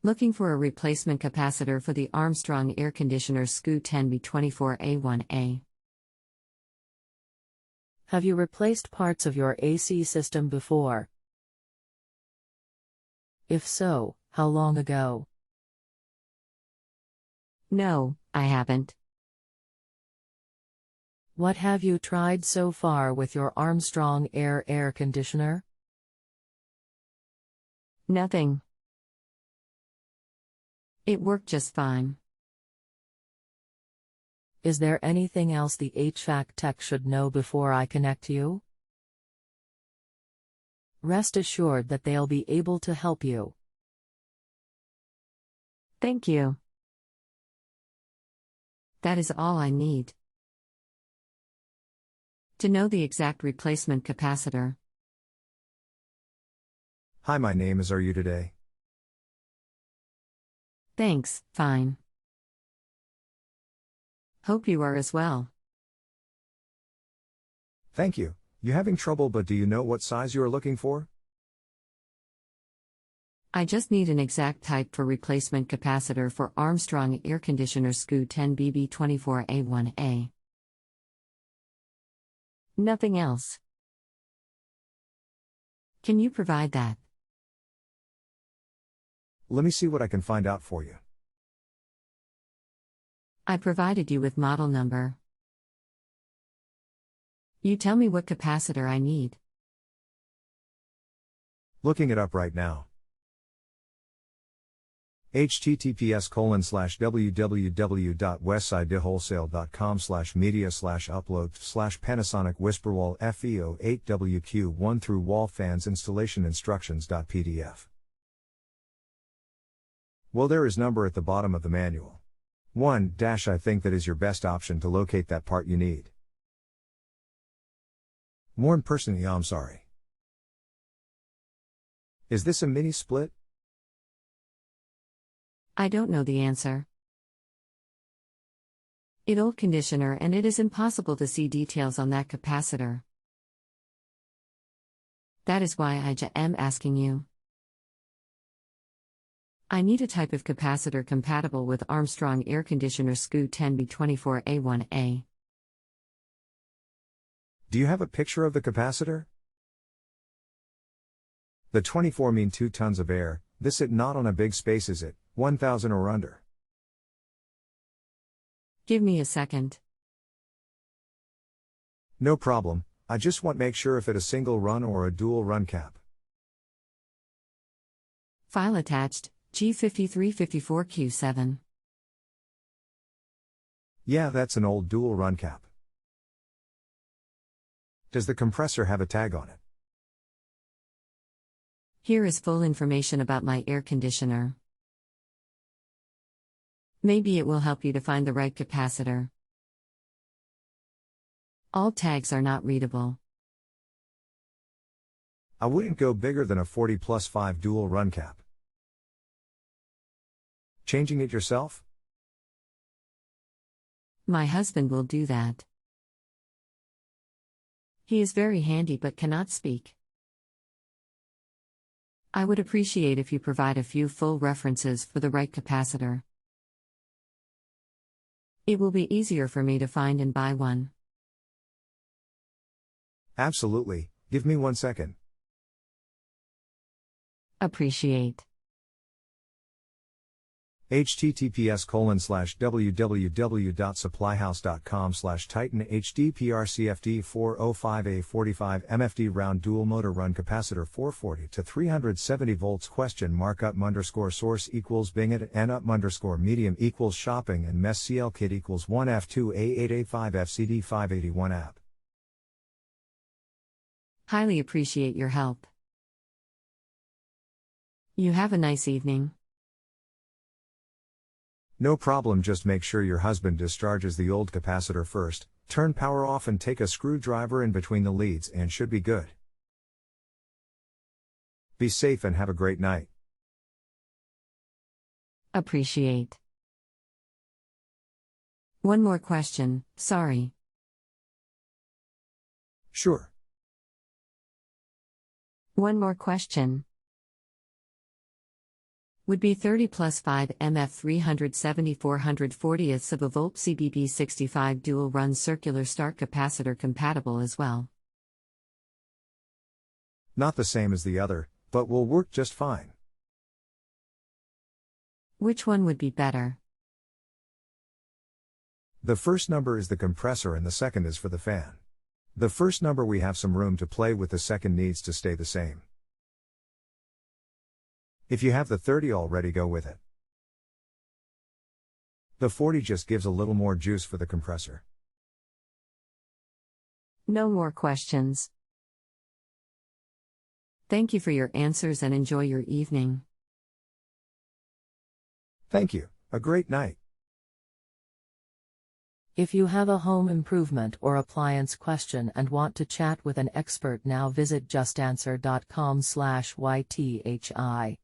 Looking for a replacement capacitor for the Armstrong Air Conditioner SCU10BB24A-1A. Have you replaced parts of your AC system before? If so, how long ago? No, I haven't. What have you tried so far with your Armstrong air conditioner? Nothing. It worked just fine. Is there anything else the HVAC Tech should know before I connect you? Rest assured that they'll be able to help you. Thank you. That is all I need. To know the exact replacement capacitor. Hi, my name is Are You Today? Thanks, fine. Hope you are as well. Thank you. You having trouble, but do you know what size you are looking for? I just need an exact type for replacement capacitor for Armstrong Air Conditioner SCU10BB24A-1A. Nothing else. Can you provide that? Let me see what I can find out for you. I provided you with model number. You tell me what capacitor I need. Looking it up right now. https://www.westsidewholesale.com/media/upload/Panasonic Whisperwall FEO8WQ1 through wall fans installation instructions.pdf. Well, there is number at the bottom of the manual. 1- I think that is your best option to locate that part you need. More personally, I'm sorry. Is this a mini split? I don't know the answer. It's old conditioner and it is impossible to see details on that capacitor. That is why I am asking you. I need a type of capacitor compatible with Armstrong Air Conditioner SCU10BB24A-1A. Do you have a picture of the capacitor? The 24 mean 2 tons of air. This it not on a big space, is it? 1000 or under. Give me a second. No problem, I just want make sure if it a single run or a dual run cap. File attached, G5354Q7. Yeah, that's an old dual run cap. Does the compressor have a tag on it? Here is full information about my air conditioner. Maybe it will help you to find the right capacitor. All tags are not readable. I wouldn't go bigger than a 40+5 dual run cap. Changing it yourself? My husband will do that. He is very handy but cannot speak. I would appreciate if you provide a few full references for the right capacitor. It will be easier for me to find and buy one. Absolutely, give me 1 second. Appreciate. https://www.supplyhouse.com/titan HDPRCFD405A45 MFD round dual motor run capacitor 440 to 370 volts ?up_source equals bing and up_medium equals shopping and mess CL kit equals 1F2A8A5 FCD581 app. Highly appreciate your help. You have a nice evening. No problem, just make sure your husband discharges the old capacitor first, turn power off and take a screwdriver in between the leads and should be good. Be safe and have a great night. Appreciate. One more question, sorry. Sure. One more question. would be 30 plus 5 mF 370 440ths of a volt CBB65 dual run circular start capacitor compatible as well. Not the same as the other, but will work just fine. Which one would be better? The first number is the compressor and the second is for the fan. The first number we have some room to play with, the second needs to stay the same. If you have the 30 already, go with it. The 40 just gives a little more juice for the compressor. No more questions. Thank you for your answers and enjoy your evening. Thank you. A great night. If you have a home improvement or appliance question and want to chat with an expert now, visit justanswer.com/ythi.